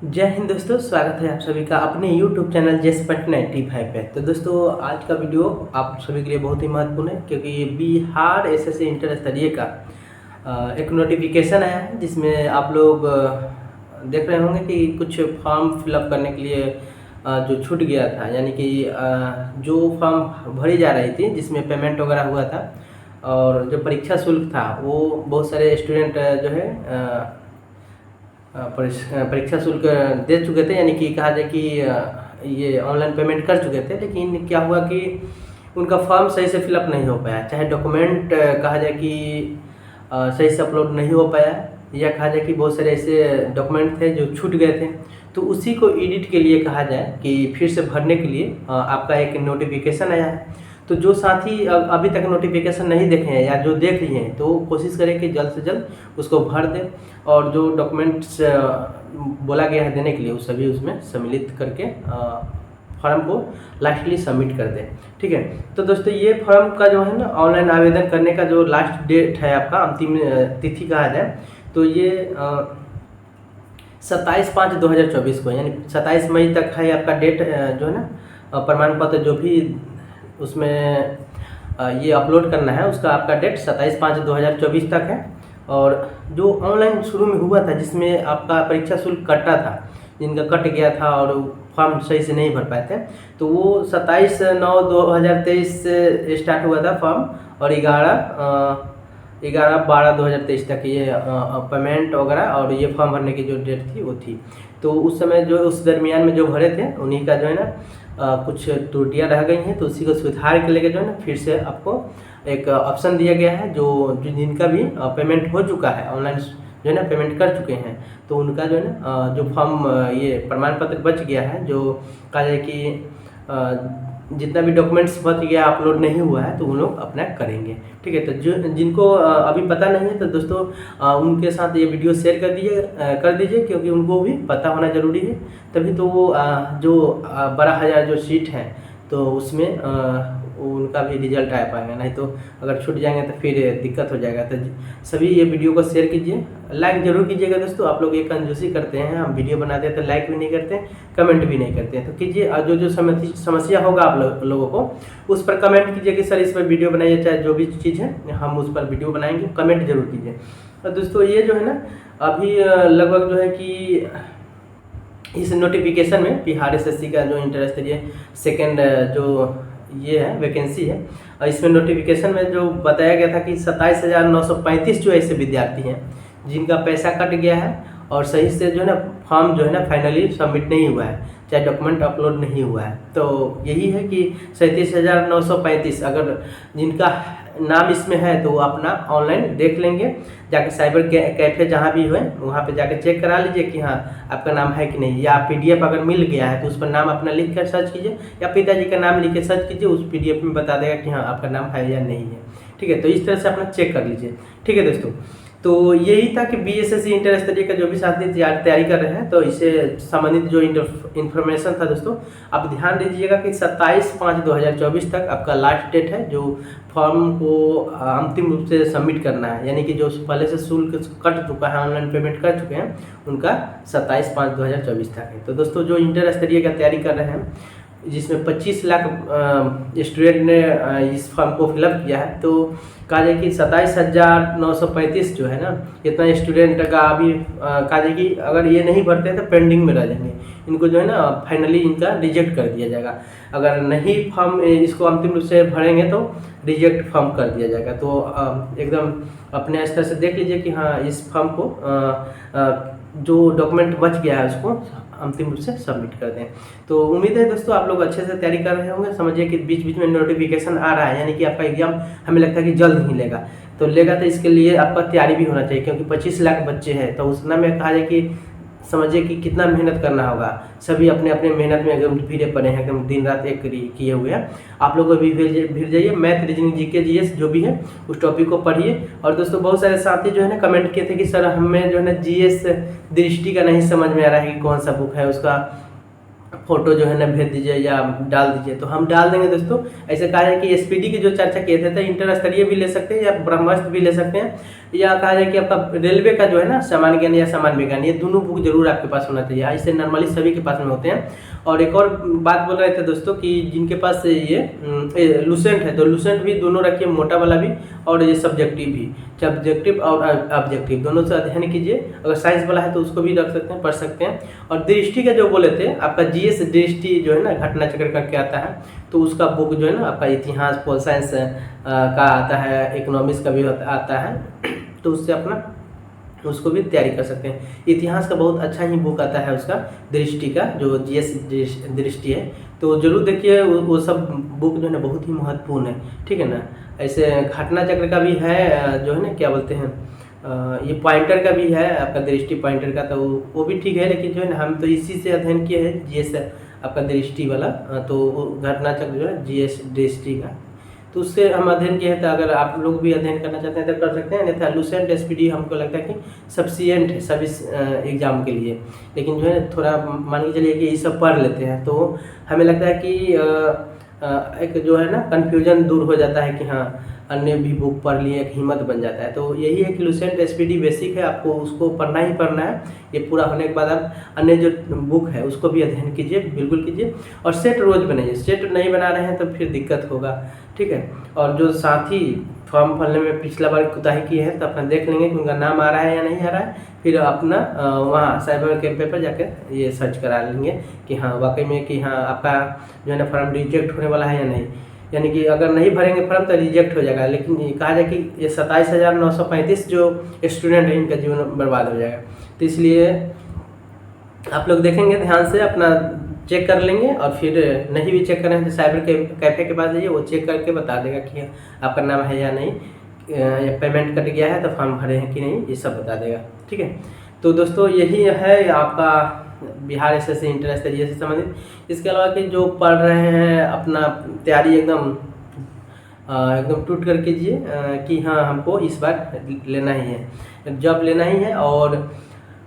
जय हिंद दोस्तों, स्वागत है आप सभी का अपने YouTube चैनल जेसपट 95 पे। तो दोस्तों आज का वीडियो आप सभी के लिए बहुत ही महत्वपूर्ण है क्योंकि ये बिहार एसएससी इंटर स्तरीय का एक नोटिफिकेशन आया है जिसमें आप लोग देख रहे होंगे कि कुछ फॉर्म फिलअप करने के लिए जो छूट गया था, यानी कि जो फॉर्म भरी जा रही थी जिसमें पेमेंट वगैरह हुआ था और जो परीक्षा शुल्क था वो बहुत सारे स्टूडेंट जो है परीक्षा शुल्क दे चुके थे, यानी कि कहा जाए कि ये ऑनलाइन पेमेंट कर चुके थे। लेकिन क्या हुआ कि उनका फॉर्म सही से फिलअप नहीं हो पाया, चाहे डॉक्यूमेंट कहा जाए कि सही से अपलोड नहीं हो पाया, या कहा जाए कि बहुत सारे ऐसे डॉक्यूमेंट थे जो छूट गए थे। तो उसी को एडिट के लिए कहा जाए कि फिर से भरने के लिए आपका एक नोटिफिकेशन आया है। तो जो साथी अभी तक नोटिफिकेशन नहीं देखे हैं या जो देख लिए हैं तो कोशिश करें कि जल्द से जल्द उसको भर दें और जो डॉक्यूमेंट्स बोला गया है देने के लिए वो सभी उसमें सम्मिलित करके फॉर्म को लास्टली सबमिट कर दें। ठीक है, तो दोस्तों ये फॉर्म का जो है ना ऑनलाइन आवेदन करने का जो लास्ट डेट है आपका, अंतिम तिथि कहा जाए तो ये 27/5/2024 को, यानी 27 मई तक है आपका डेट जो है ना प्रमाण पत्र जो भी उसमें ये अपलोड करना है उसका आपका डेट 27/5/2024 तक है। और जो ऑनलाइन शुरू में हुआ था जिसमें आपका परीक्षा शुल्क कटा था, जिनका कट गया था और फॉर्म सही से नहीं भर पाए थे, तो वो 27/9/2023 से स्टार्ट हुआ था फॉर्म और 11/12/2023 तक ये पेमेंट वगैरह और ये फॉर्म भरने की जो डेट थी वो थी। तो उस समय जो उस दरमियान में जो भरे थे उन्हीं का जो है ना कुछ त्रुटियां रह गई हैं, तो उसी को सुधार के लिए जो है ना फिर से आपको एक ऑप्शन दिया गया है। जो जिनका भी पेमेंट हो चुका है ऑनलाइन जो है ना पेमेंट कर चुके हैं, तो उनका जो है ना जो फॉर्म ये प्रमाण पत्र बच गया है, जो कहा जाए कि जितना भी डॉक्यूमेंट्स बच गया अपलोड नहीं हुआ है तो वो लोग अपना करेंगे। ठीक है, तो जो जिनको अभी पता नहीं है तो दोस्तों उनके साथ ये वीडियो शेयर कर दीजिए क्योंकि उनको भी पता होना ज़रूरी है। तभी तो वो जो 12,000 जो सीट है तो उसमें उनका भी रिजल्ट आ पाएगा, नहीं तो अगर छूट जाएंगे तो फिर दिक्कत हो जाएगा। तो सभी ये वीडियो को शेयर कीजिए, लाइक ज़रूर कीजिएगा दोस्तों। आप लोग ये कंजूसी करते हैं, हम वीडियो बनाते हैं तो लाइक भी नहीं करते, कमेंट भी नहीं करते हैं, तो कीजिए। और जो जो समस्या होगा आप लोगों को उस पर कमेंट कीजिए कि सर इस पर वीडियो बनाइए, चाहे जो भी चीज़ है हम उस पर वीडियो बनाएंगे, कमेंट जरूर कीजिए। और दोस्तों ये जो है ना अभी लगभग जो है कि इस नोटिफिकेशन में बिहार एसएससी का जो इंटर स्तरीय सेकेंड जो ये है वैकेंसी है, और इसमें नोटिफिकेशन में जो बताया गया था कि 27,935 जो ऐसे विद्यार्थी हैं जिनका पैसा कट गया है और सही से जो है ना फॉर्म जो है ना फाइनली सबमिट नहीं हुआ है, चाहे डॉक्यूमेंट अपलोड नहीं हुआ है। तो यही है कि 37,935 अगर जिनका नाम इसमें है तो अपना ऑनलाइन देख लेंगे, जाके साइबर कैफ़े जहाँ भी हुए वहाँ पे जाके चेक करा लीजिए कि हाँ आपका नाम है कि नहीं, या पीडीएफ अगर मिल गया है तो उस पर नाम अपना लिख कर सर्च कीजिए, या पिताजी का नाम लिख के सर्च कीजिए, उस पीडीएफ में बता देगा कि हाँ आपका नाम है या नहीं है। ठीक है, तो इस तरह से अपना चेक कर लीजिए। ठीक है दोस्तों, तो यही था कि बीएसएससी इंटर स्तरीय का जो भी साथी तैयारी कर रहे हैं तो इससे संबंधित जो इन्फॉर्मेशन था दोस्तों आप ध्यान दीजिएगा कि 27/5/2024 तक आपका लास्ट डेट है जो फॉर्म को अंतिम रूप से सबमिट करना है, यानी कि जो पहले से शुल्क कट चुका है ऑनलाइन पेमेंट कर चुके हैं उनका 27/5/2024 तक है। तो दोस्तों जो इंटर स्तरीय का तैयारी कर रहे हैं जिसमें 25 लाख स्टूडेंट ने इस फॉर्म को फिलअप किया है, तो कहा जाए कि 27,935 जो है ना इतना स्टूडेंट का अभी कहा जाए कि अगर ये नहीं भरते हैं तो पेंडिंग में रह जाएंगे, इनको जो है ना फाइनली इनका रिजेक्ट कर दिया जाएगा। अगर नहीं फॉर्म इसको अंतिम रूप से भरेंगे तो रिजेक्ट फॉर्म कर दिया जाएगा। तो एकदम अपने स्तर से देख लीजिए कि हाँ इस फॉर्म को जो डॉक्यूमेंट बच गया है उसको अंतिम रूप से सबमिट कर दें। तो उम्मीद है दोस्तों आप लोग अच्छे से तैयारी कर रहे होंगे। समझिए कि बीच बीच में नोटिफिकेशन आ रहा है, यानी कि आपका एग्जाम हमें लगता है कि जल्द ही लेगा, तो इसके लिए आपका तैयारी भी होना चाहिए क्योंकि 25 लाख बच्चे हैं। तो उतना में कहा जाए कि समझिए कि कितना मेहनत करना होगा, सभी अपने अपने मेहनत में एकदम भिड़े पड़े हैं, एकदम दिन रात एक किए हुए हैं। आप लोग भी भिड़ जाइए, मैथ रीजनिंग जीके जीएस जो भी है उस टॉपिक को पढ़िए। और दोस्तों बहुत सारे साथी जो है ना कमेंट किए थे कि सर हमें जो है ना जीएस दृष्टि का नहीं समझ में आ रहा है कि कौन सा बुक है, उसका फोटो जो है ना भेज दीजिए या डाल दीजिए, तो हम डाल देंगे दोस्तों। ऐसे कहा है कि एसपीडी की जो चर्चा किए थे तो इंटर स्तरीय भी ले सकते हैं या ब्रह्मास्त्र भी ले सकते हैं। या कहा जाए कि आपका रेलवे का जो है ना सामान्य ज्ञान या सामान्य विज्ञान, ये दोनों बुक जरूर आपके पास होना चाहिए। ऐसे नॉर्मली सभी के पास में होते हैं। और एक और बात बोल रहे थे दोस्तों कि जिनके पास ये लुसेंट है तो लुसेंट भी दोनों रखिए, मोटा वाला भी और ये सब्जेक्टिव भी, सब्जेक्टिव और ऑब्जेक्टिव दोनों से अध्ययन कीजिए। अगर साइंस वाला है तो उसको भी रख सकते हैं, पढ़ सकते हैं। और दृष्टि का जो बोले थे आपका जीएस दृष्टि जो है ना घटना चक्र करके आता है, तो उसका बुक जो है ना आपका इतिहास पोल साइंस का आता है, इकोनॉमिक्स का भी आता है, तो उससे अपना उसको भी तैयारी कर सकते हैं। इतिहास का बहुत अच्छा ही बुक आता है उसका, दृष्टि का जो जीएस दृष्टि है, तो जरूर देखिए। वो सब बुक जो है ना बहुत ही महत्वपूर्ण है, ठीक है ना। ऐसे घटना चक्र का भी है जो है ना क्या बोलते हैं, ये पॉइंटर का भी है आपका दृष्टि पॉइंटर का, तो वो भी ठीक है। लेकिन जो है ना हम तो इसी से अध्ययन किए हैं जीएस आपका दृष्टि वाला, तो घटना चक्र जो है जीएस दृष्टि का, तो उससे हम अध्ययन किए हैं। तो अगर आप लोग भी अध्ययन करना चाहते हैं तो कर सकते हैं, अन्यथा लुसेंट एसपीडी हमको लगता है कि सफिशिएंट है सभी एग्जाम के लिए। लेकिन जो है थोड़ा मान के चलिए कि ये सब पढ़ लेते हैं तो हमें लगता है कि एक जो है ना कन्फ्यूजन दूर हो जाता है कि हाँ अन्य भी बुक पढ़ लिए, एक हिम्मत बन जाता है। तो यही है कि लुसेंट एसपीडी बेसिक है, आपको उसको पढ़ना ही पढ़ना है। ये पूरा होने के बाद आप अन्य जो बुक है उसको भी अध्ययन कीजिए, बिल्कुल कीजिए। और सेट रोज बनाइए, सेट नहीं बना रहे हैं तो फिर दिक्कत होगा, ठीक है। और जो साथी फॉर्म भरने में पिछला बार कोताही की है तो अपना देख लेंगे कि उनका नाम आ रहा है या नहीं आ रहा है, फिर अपना वहाँ साइबर कैफे पर जाकर ये सर्च करा लेंगे कि हाँ वाकई में कि हाँ आपका जो है ना फॉर्म रिजेक्ट होने वाला है या नहीं। यानी कि अगर नहीं भरेंगे फॉर्म तो रिजेक्ट हो जाएगा। लेकिन कहा जाए कि ये 27,935 जो स्टूडेंट हैं इनका जीवन बर्बाद हो जाएगा। तो इसलिए आप लोग देखेंगे ध्यान से, अपना चेक कर लेंगे। और फिर नहीं भी चेक करें तो साइबर कैफे के पास जाइए, वो चेक करके बता देगा कि आपका नाम है या नहीं, या पेमेंट कट गया है तो फॉर्म भरे हैं कि नहीं, ये सब बता देगा, ठीक है। तो दोस्तों यही है आपका बिहार एसएससी इंटर स्तरीय से संबंधित। इसके अलावा कि जो पढ़ रहे हैं अपना तैयारी एकदम टूट कर कीजिए कि हाँ हमको इस बार लेना ही है, जॉब लेना ही है। और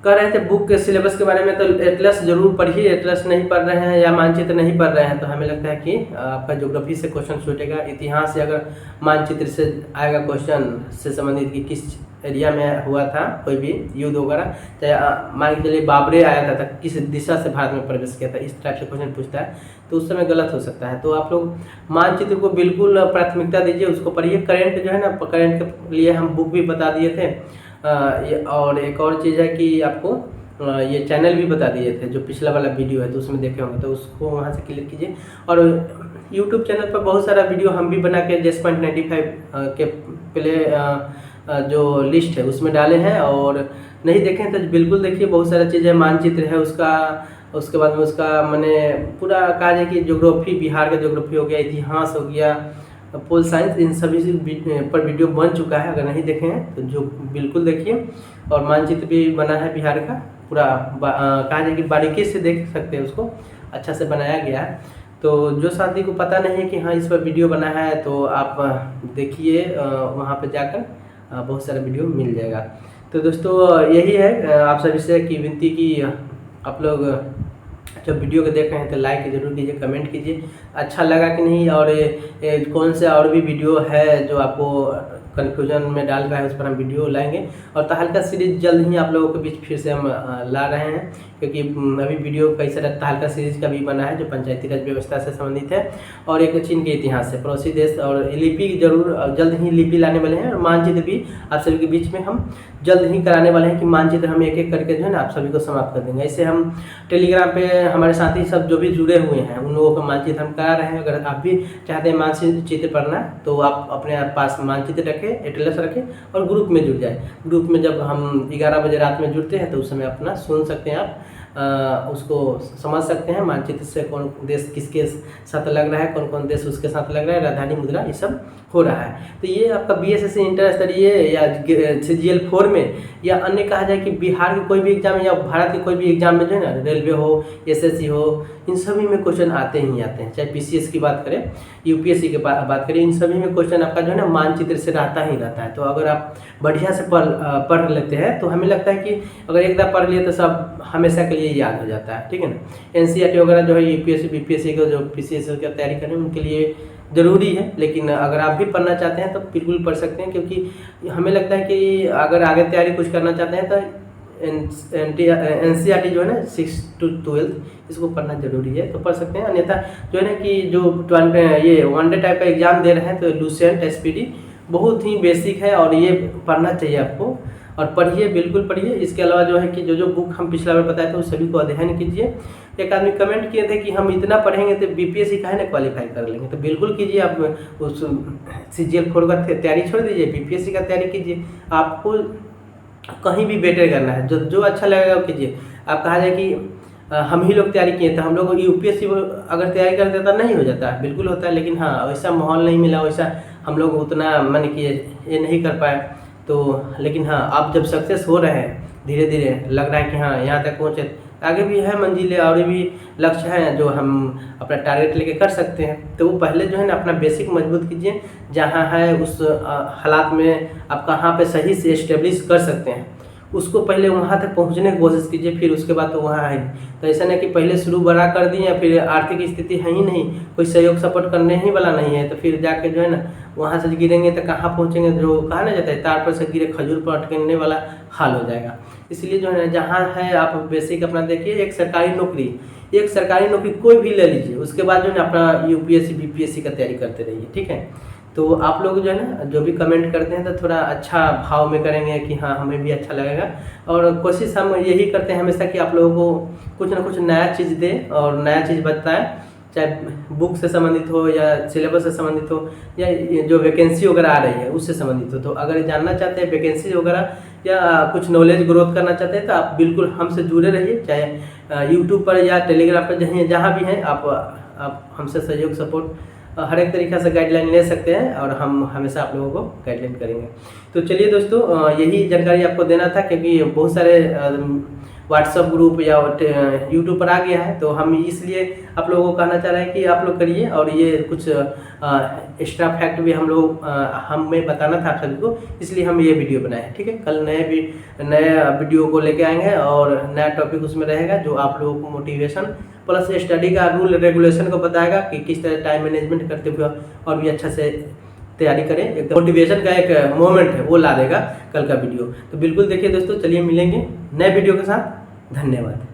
कह रहे थे बुक के सिलेबस के बारे में, तो एटलस जरूर पढ़िए। एटलस नहीं पढ़ रहे हैं या मानचित्र नहीं पढ़ रहे हैं तो हमें लगता है कि आपका ज्योग्राफी से क्वेश्चन छूटेगा। इतिहास से अगर मानचित्र से आएगा क्वेश्चन से संबंधित कि किस एरिया में हुआ था कोई भी युद्ध वगैरह, चाहे मान के चलिए बाबरे आया था किस दिशा से भारत में प्रवेश किया था, इस टाइप से क्वेश्चन पूछता है तो उस समय गलत हो सकता है। तो आप लोग मानचित्र को बिल्कुल प्राथमिकता दीजिए, उसको पढ़िए। करेंट जो है ना, करेंट के लिए हम बुक भी बता दिए थे। और एक और चीज़ है कि आपको ये चैनल भी बता दिए थे, जो पिछला वाला वीडियो है तो उसमें देखे होंगे, तो उसको वहाँ से क्लिक कीजिए। और यूट्यूब चैनल पर बहुत सारा वीडियो हम भी बना के 10.95 के प्ले जो लिस्ट है उसमें डाले हैं, और नहीं देखें तो बिल्कुल देखिए। बहुत सारा चीज़ है, मानचित्र है उसका, उसके बाद में उसका मैंने पूरा कहा जाए कि ज्योग्राफी, बिहार का ज्योग्राफी हो गया, इतिहास हो गया, पोल साइंस, इन सभी पर वीडियो बन चुका है। अगर नहीं देखे हैं तो जो बिल्कुल देखिए। और मानचित्र भी बना है बिहार का पूरा, कहा जाए कि बारीकी से देख सकते हैं, उसको अच्छा से बनाया गया है। तो जो साथी को पता नहीं है कि हाँ इस पर वीडियो बना है तो आप देखिए, वहाँ पर जाकर बहुत सारा वीडियो मिल जाएगा। तो दोस्तों यही है आप सभी से की विनती की आप लोग जब वीडियो को देख रहे हैं तो लाइक ज़रूर कीजिए, कमेंट कीजिए अच्छा लगा कि नहीं, और कौन से और भी वीडियो है जो आपको कन्फ्यूजन में डाल रहा है, उस पर हम वीडियो लाएंगे। और तहलका सीरीज जल्द ही आप लोगों के बीच फिर से हम ला रहे हैं, क्योंकि अभी वीडियो कई सारा तहलका सीरीज का भी बना है जो पंचायती राज व्यवस्था से संबंधित है, और एक चीन के इतिहास से, पड़ोसी देश, और लिपि जरूर जल्द ही लिपि लाने वाले हैं। और मानचित्र भी आप सभी के बीच में हम जल्द ही कराने वाले हैं कि मानचित्र हम एक एक करके जो है ना आप सभी को समाप्त कर देंगे। ऐसे हम टेलीग्राम पे हमारे साथी सब जो भी जुड़े हुए हैं उन लोगों का मानचित्र हम करा रहे हैं। अगर आप भी चाहते हैं मानचित्र पढ़ना तो आप अपने पास मानचित्र रखें, एटलस रखें और ग्रुप में जुड़ जाए। ग्रुप में जब हम 11 बजे रात में जुड़ते हैं तो उस समय अपना सुन सकते हैं, आप उसको समझ सकते हैं मानचित्र से कौन देश किसके साथ लग रहा है, कौन कौन देश उसके साथ लग रहा है, राजधानी मुद्रा, ये सब हो रहा है। तो ये आपका बीएसएससी इंटर स्तरीय या CGL 4 में या अन्य कहा जाए कि बिहार के कोई भी एग्जाम या भारत के कोई भी एग्जाम में जो है ना, रेलवे हो, एसएससी हो, इन सभी में क्वेश्चन आते ही आते हैं। चाहे पीसीएस की बात करें, यूपीएससी की बात करें, इन सभी में क्वेश्चन आपका जो है ना मानचित्र से रहता ही रहता है। तो अगर आप बढ़िया से पढ़ लेते हैं तो हमें लगता है कि अगर एक बार पढ़ लिए तो सब हमेशा के लिए याद हो जाता है, ठीक है ना। एनसीईआरटी वगैरह जो है यूपीएससी बीपीएससी का जो पीसीएस की तैयारी करें उनके लिए ज़रूरी है, लेकिन अगर आप भी पढ़ना चाहते हैं तो बिल्कुल पढ़ सकते हैं, क्योंकि हमें लगता है कि अगर आगे तैयारी कुछ करना चाहते हैं तो एनसीईआरटी जो है ना 6 to 12 इसको पढ़ना जरूरी है, तो पढ़ सकते हैं। अन्यथा जो है ना कि जो ये वनडे टाइप का एग्जाम दे रहे हैं तो लूसेंट एसपीडी बहुत ही बेसिक है और ये पढ़ना चाहिए आपको, और पढ़िए, बिल्कुल पढ़िए। इसके अलावा जो है कि जो बुक हम पिछला बार बताए थे उस सभी को अध्ययन कीजिए। एक आदमी कमेंट किए थे कि हम इतना पढ़ेंगे तो बीपीएससी का है ना क्वालिफाई कर लेंगे, तो बिल्कुल कीजिए। आप उस CGL 4 का तैयारी छोड़ दीजिए, बीपीएससी का तैयारी कीजिए। आपको कहीं भी बेटर करना है, जो अच्छा लगेगा वो कीजिए। आप कहा जाए कि हम ही लोग तैयारी किए थे, हम लोग यूपीएससी अगर तैयारी करते तो नहीं हो जाता, बिल्कुल होता है, लेकिन हाँ वैसा माहौल नहीं मिला, वैसा हम लोग उतना मन किए ये नहीं कर पाए। तो लेकिन हाँ आप जब सक्सेस हो रहे हैं, धीरे धीरे लग रहा है कि हाँ यहाँ तक पहुँचे, आगे भी है मंजिलें और भी लक्ष्य हैं जो हम अपना टारगेट लेके कर सकते हैं। तो वो पहले जो है ना अपना बेसिक मजबूत कीजिए, जहाँ है उस हालात में आप कहाँ पे सही से इस्टेब्लिश कर सकते हैं उसको पहले वहाँ तक पहुँचने की कोशिश कीजिए, फिर उसके बाद तो वहाँ है। तो ऐसा नहीं कि पहले शुरू बड़ा कर दिए या फिर आर्थिक स्थिति है ही नहीं, कोई सहयोग सपोर्ट करने ही वाला नहीं है, तो फिर जाके जो है ना वहाँ से गिरेंगे तो कहाँ पहुँचेंगे। जो कहा ना जाता है तार पर से गिरे खजूर पर अटकने वाला हाल हो जाएगा। इसलिए जो है ना जहाँ है आप बेसिक अपना देखिए। एक सरकारी नौकरी कोई भी ले लीजिए, उसके बाद जो है ना अपना यूपीएससी बीपीएससी का तैयारी करते रहिए, ठीक है। तो आप लोग जो है ना जो भी कमेंट करते हैं तो थोड़ा अच्छा भाव में करेंगे कि हाँ हमें भी अच्छा लगेगा, और कोशिश हम यही करते हैं हमेशा कि आप लोगों को कुछ ना कुछ नया चीज़ दें और नया चीज़ बताएं, चाहे बुक से संबंधित हो या सिलेबस से संबंधित हो या जो वैकेंसी वगैरह आ रही है उससे संबंधित हो। तो अगर जानना चाहते हैं वैकेंसी वगैरह या कुछ नॉलेज ग्रोथ करना चाहते हैं तो आप बिल्कुल हमसे जुड़े रहिए, चाहे यूट्यूब पर या टेलीग्राम पर, जहाँ भी हैं आप हमसे सहयोग सपोर्ट हर एक तरीक़े से गाइडलाइन ले सकते हैं, और हम हमेशा आप लोगों को गाइडलाइन करेंगे। तो चलिए दोस्तों, यही जानकारी आपको देना था, क्योंकि बहुत सारे व्हाट्सअप ग्रुप या यूट्यूब पर आ गया है, तो हम इसलिए आप लोगों को कहना चाह रहे हैं कि आप लोग करिए। और ये कुछ एक्स्ट्रा फैक्ट भी हमें बताना था आप सभी को, इसलिए हम ये वीडियो बनाए हैं, ठीक है। कल नए वीडियो को लेके आएंगे और नया टॉपिक उसमें रहेगा जो आप लोगों को मोटिवेशन प्लस स्टडी का रूल रेगुलेशन को बताएगा कि किस तरह टाइम मैनेजमेंट करते हुए और भी अच्छा से तैयारी करें। एकदम मोटिवेशन का एक मोमेंट है वो ला देगा कल का वीडियो। तो बिल्कुल देखिए दोस्तों, चलिए मिलेंगे नए वीडियो के साथ। धन्यवाद।